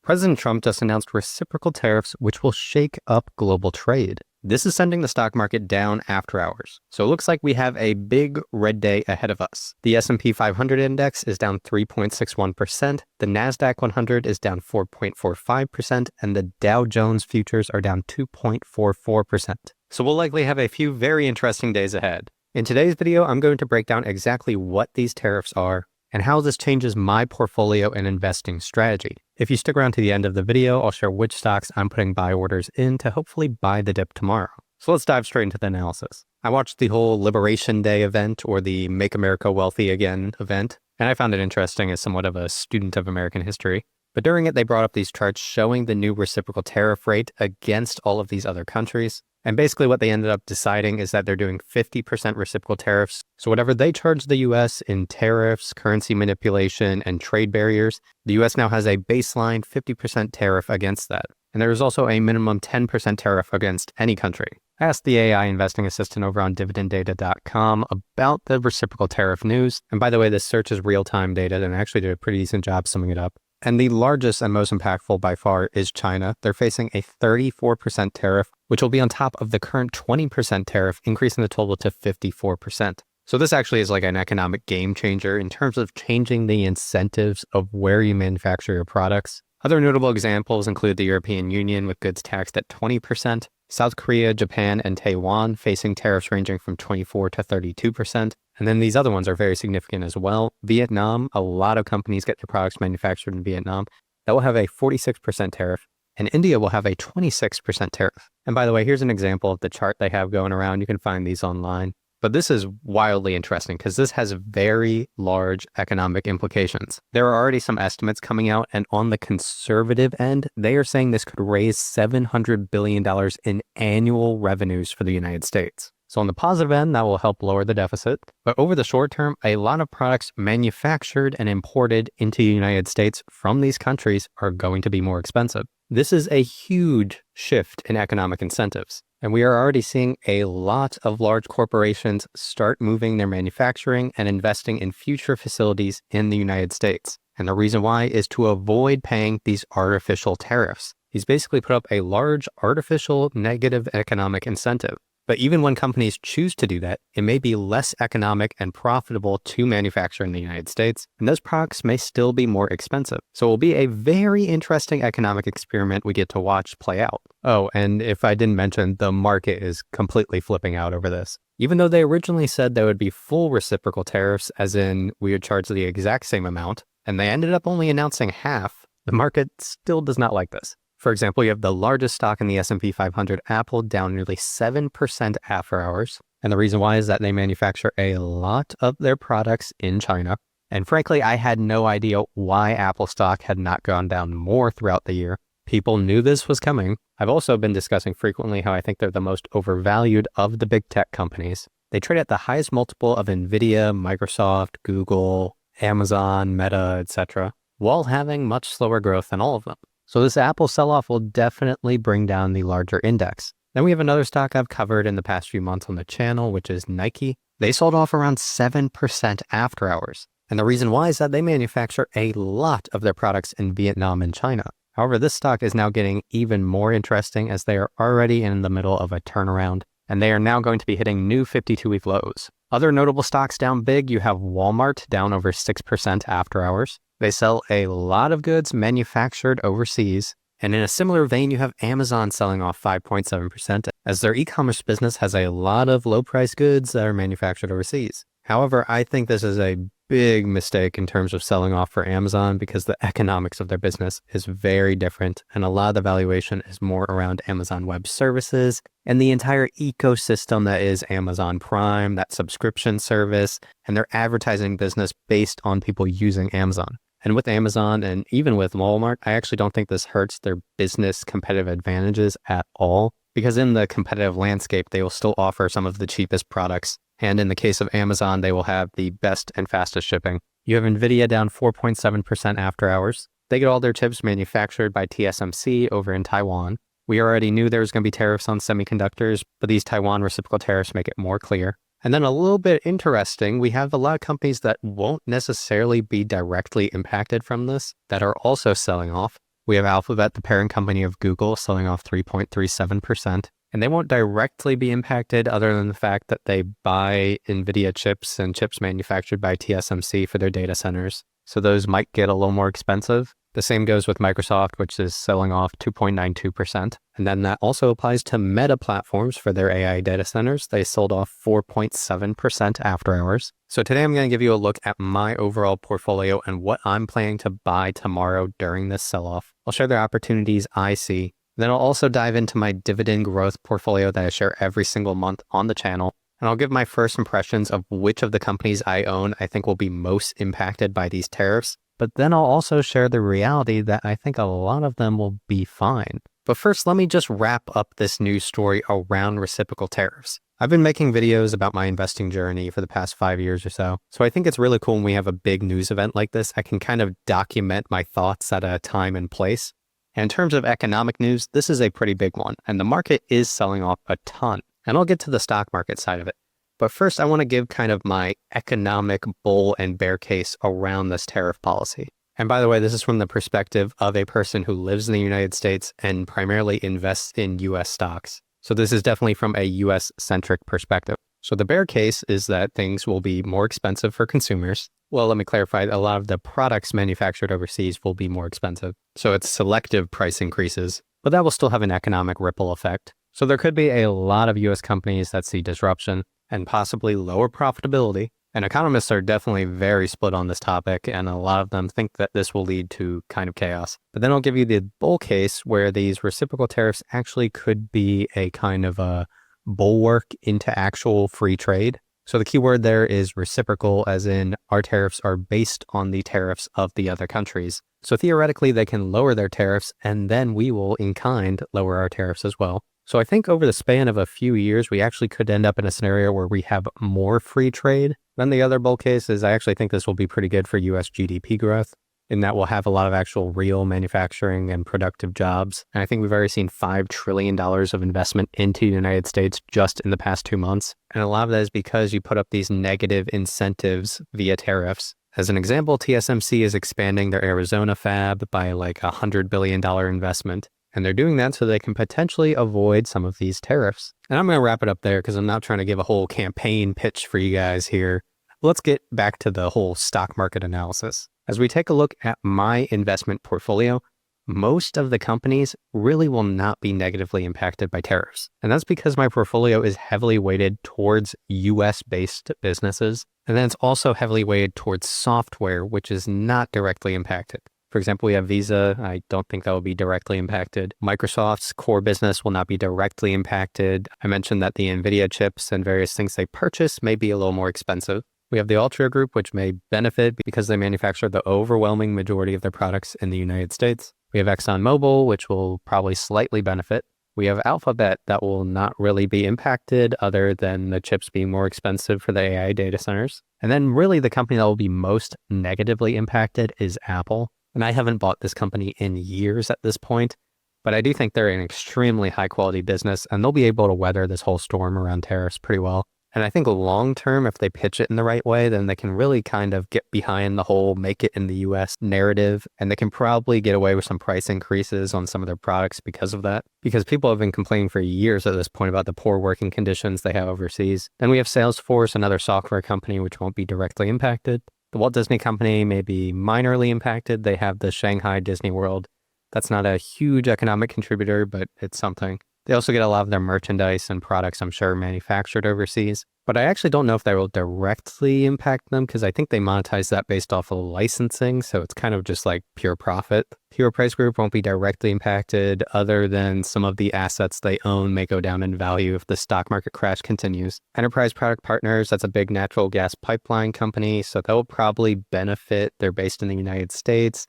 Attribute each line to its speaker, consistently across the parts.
Speaker 1: President Trump just announced reciprocal tariffs, which will shake up global trade. This is sending the stock market down after hours. So it looks like we have a big red day ahead of us. The S&P 500 index is down 3.61%, the NASDAQ 100 is down 4.45%, and the Dow Jones futures are down 2.44%. So we'll likely have a few very interesting days ahead. In today's video, I'm going to break down exactly what these tariffs are and how this changes my portfolio and investing strategy. If you stick around to the end of the video, I'll share which stocks I'm putting buy orders in to hopefully buy the dip tomorrow. So let's dive straight into the analysis. I watched the whole Liberation Day event, or the Make America Wealthy Again event, and I found it interesting as somewhat of a student of American history. But during it, they brought up these charts showing the new reciprocal tariff rate against all of these other countries. And basically what they ended up deciding is that they're doing 50% reciprocal tariffs. So whatever they charge the US in tariffs, currency manipulation, and trade barriers, the US now has a baseline 50% tariff against that. And there is also a minimum 10% tariff against any country. I asked the AI investing assistant over on dividenddata.com about the reciprocal tariff news. And by the way, this search is real-time data, and I actually did a pretty decent job summing it up. And the largest and most impactful by far is China. They're facing a 34% tariff, which will be on top of the current 20% tariff, increasing the total to 54%. So this actually is like an economic game changer in terms of changing the incentives of where you manufacture your products. Other notable examples include the European Union with goods taxed at 20%, South Korea, Japan, and Taiwan facing tariffs ranging from 24 to 32%. And then these other ones are very significant as well. Vietnam, a lot of companies get their products manufactured in Vietnam. That will have a 46% tariff. And India will have a 26% tariff. And by the way, here's an example of the chart they have going around. You can find these online. But this is wildly interesting because this has very large economic implications. There are already some estimates coming out, and on the conservative end, they are saying this could raise $700 billion in annual revenues for the United States. So on the positive end, that will help lower the deficit. But over the short term, a lot of products manufactured and imported into the United States from these countries are going to be more expensive. This is a huge shift in economic incentives. And we are already seeing a lot of large corporations start moving their manufacturing and investing in future facilities in the United States. And the reason why is to avoid paying these artificial tariffs. He's basically put up a large artificial negative economic incentive. But even when companies choose to do that, it may be less economic and profitable to manufacture in the United States, and those products may still be more expensive. So it will be a very interesting economic experiment we get to watch play out. Oh, and if I didn't mention, the market is completely flipping out over this. Even though they originally said there would be full reciprocal tariffs, as in we would charge the exact same amount, and they ended up only announcing half, the market still does not like this. For example, you have the largest stock in the S&P 500, Apple, down nearly 7% after hours. And the reason why is that they manufacture a lot of their products in China. And frankly, I had no idea why Apple stock had not gone down more throughout the year. People knew this was coming. I've also been discussing frequently how I think they're the most overvalued of the big tech companies. They trade at the highest multiple of Nvidia, Microsoft, Google, Amazon, Meta, etc., while having much slower growth than all of them. So this Apple sell-off will definitely bring down the larger index. Then we have another stock I've covered in the past few months on the channel, which is Nike. They sold off around 7% after hours. And the reason why is that they manufacture a lot of their products in Vietnam and China. However, this stock is now getting even more interesting as they are already in the middle of a turnaround, and they are now going to be hitting new 52-week lows. Other notable stocks down big, you have Walmart down over 6% after hours. They sell a lot of goods manufactured overseas. And in a similar vein, you have Amazon selling off 5.7% as their e-commerce business has a lot of low-priced goods that are manufactured overseas. However, I think this is a big mistake in terms of selling off for Amazon because the economics of their business is very different, and a lot of the valuation is more around Amazon Web Services and the entire ecosystem that is Amazon Prime, that subscription service, and their advertising business based on people using Amazon. And with Amazon and even with Walmart, I actually don't think this hurts their business competitive advantages at all, because in the competitive landscape, they will still offer some of the cheapest products. And in the case of Amazon, they will have the best and fastest shipping. You have Nvidia down 4.7% after hours. They get all their chips manufactured by TSMC over in Taiwan. We already knew there was going to be tariffs on semiconductors, but these Taiwan reciprocal tariffs make it more clear. And then a little bit interesting, we have a lot of companies that won't necessarily be directly impacted from this that are also selling off. We have Alphabet, the parent company of Google, selling off 3.37%. And they won't directly be impacted other than the fact that they buy NVIDIA chips and chips manufactured by TSMC for their data centers. So those might get a little more expensive. The same goes with Microsoft, which is selling off 2.92%. And then that also applies to Meta platforms for their AI data centers. They sold off 4.7% after hours. So today I'm going to give you a look at my overall portfolio and what I'm planning to buy tomorrow during this sell-off. I'll share the opportunities I see. Then I'll also dive into my dividend growth portfolio that I share every single month on the channel. And I'll give my first impressions of which of the companies I own I think will be most impacted by these tariffs. But then I'll also share the reality that I think a lot of them will be fine. But first, let me just wrap up this news story around reciprocal tariffs. I've been making videos about my investing journey for the past 5 years or so. So I think it's really cool when we have a big news event like this. I can kind of document my thoughts at a time and place. And in terms of economic news, this is a pretty big one. And the market is selling off a ton. And I'll get to the stock market side of it. But first, I want to give kind of my economic bull and bear case around this tariff policy. And by the way, this is from the perspective of a person who lives in the United States and primarily invests in US stocks. So this is definitely from a US-centric perspective. So the bear case is that things will be more expensive for consumers. Well, let me clarify, a lot of the products manufactured overseas will be more expensive. So it's selective price increases, but that will still have an economic ripple effect. So there could be a lot of US companies that see disruption and possibly lower profitability. And economists are definitely very split on this topic, and a lot of them think that this will lead to kind of chaos. But then I'll give you the bull case where these reciprocal tariffs actually could be a kind of a bulwark into actual free trade. So the key word there is reciprocal, as in our tariffs are based on the tariffs of the other countries. So theoretically, they can lower their tariffs, and then we will, in kind, lower our tariffs as well. So I think over the span of a few years, we actually could end up in a scenario where we have more free trade. Then the other bull case is I actually think this will be pretty good for US GDP growth, in that we'll have a lot of actual real manufacturing and productive jobs. And I think we've already seen $5 trillion of investment into the United States just in the past 2 months. And a lot of that is because you put up these negative incentives via tariffs. As an example, TSMC is expanding their Arizona fab by like $100 billion investment. And they're doing that so they can potentially avoid some of these tariffs. And I'm going to wrap it up there because I'm not trying to give a whole campaign pitch for you guys here. Let's get back to the whole stock market analysis. As we take a look at my investment portfolio, most of the companies really will not be negatively impacted by tariffs. And that's because my portfolio is heavily weighted towards US-based businesses. And then it's also heavily weighted towards software, which is not directly impacted. For example, we have Visa. I don't think that will be directly impacted. Microsoft's core business will not be directly impacted. I mentioned that the NVIDIA chips and various things they purchase may be a little more expensive. We have the Altria Group, which may benefit because they manufacture the overwhelming majority of their products in the United States. We have ExxonMobil, which will probably slightly benefit. We have Alphabet that will not really be impacted other than the chips being more expensive for the AI data centers. And then really the company that will be most negatively impacted is Apple. And I haven't bought this company in years at this point, but I do think they're an extremely high quality business and they'll be able to weather this whole storm around tariffs pretty well. And I think long term, if they pitch it in the right way, then they can really kind of get behind the whole make it in the US narrative. And they can probably get away with some price increases on some of their products because of that. Because people have been complaining for years at this point about the poor working conditions they have overseas. Then we have Salesforce, another software company, which won't be directly impacted. The Walt Disney Company may be minorly impacted. They have the Shanghai Disney World. That's not a huge economic contributor, but it's something. They also get a lot of their merchandise and products, I'm sure, manufactured overseas. But I actually don't know if that will directly impact them because I think they monetize that based off of licensing. So it's kind of just like pure profit. Hero Price Group won't be directly impacted other than some of the assets they own may go down in value if the stock market crash continues. Enterprise Product Partners, that's a big natural gas pipeline company. So that will probably benefit. They're based in the United States.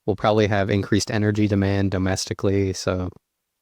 Speaker 1: We'll probably have increased energy demand domestically. So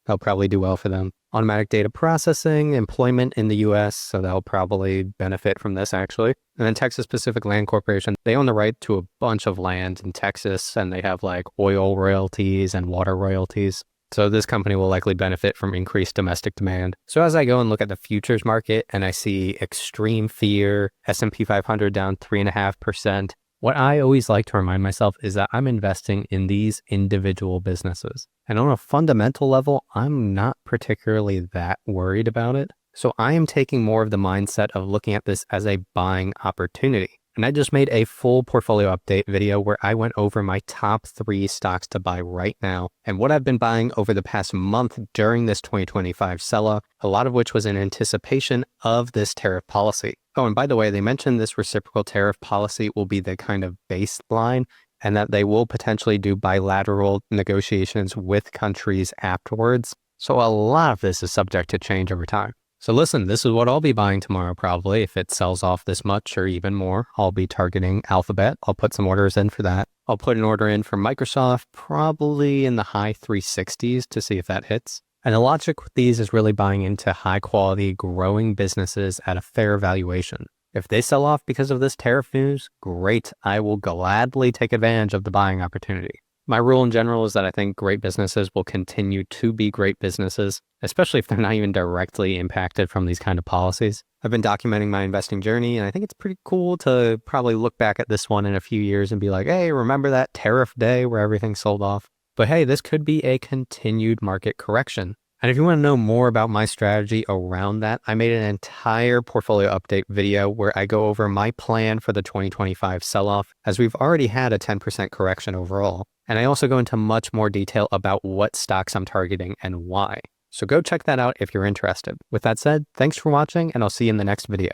Speaker 1: that'll probably do well for them. Automatic data processing, employment in the US, so that'll probably benefit from this actually. And then Texas Pacific Land Corporation, they own the right to a bunch of land in Texas and they have like oil royalties and water royalties. So this company will likely benefit from increased domestic demand. So as I go and look at the futures market and I see extreme fear, S&P 500 down 3.5%, What I always like to remind myself is that I'm investing in these individual businesses. And on a fundamental level, I'm not particularly that worried about it. So I am taking more of the mindset of looking at this as a buying opportunity. And I just made a full portfolio update video where I went over my top 3 stocks to buy right now and what I've been buying over the past month during this 2025 sell-off, a lot of which was in anticipation of this tariff policy. Oh, and by the way, they mentioned this reciprocal tariff policy will be the kind of baseline and that they will potentially do bilateral negotiations with countries afterwards. So a lot of this is subject to change over time. So listen, this is what I'll be buying tomorrow probably. If it sells off this much or even more, I'll be targeting Alphabet. I'll put some orders in for that. I'll put an order in for Microsoft, probably in the high 360s to see if that hits. And the logic with these is really buying into high quality, growing businesses at a fair valuation. If they sell off because of this tariff news, great. I will gladly take advantage of the buying opportunity. My rule in general is that I think great businesses will continue to be great businesses, especially if they're not even directly impacted from these kind of policies. I've been documenting my investing journey, and I think it's pretty cool to probably look back at this one in a few years and be like, hey, remember that tariff day where everything sold off? But hey, this could be a continued market correction. And if you want to know more about my strategy around that, I made an entire portfolio update video where I go over my plan for the 2025 sell-off, as we've already had a 10% correction overall. And I also go into much more detail about what stocks I'm targeting and why. So go check that out if you're interested. With that said, thanks for watching, and I'll see you in the next video.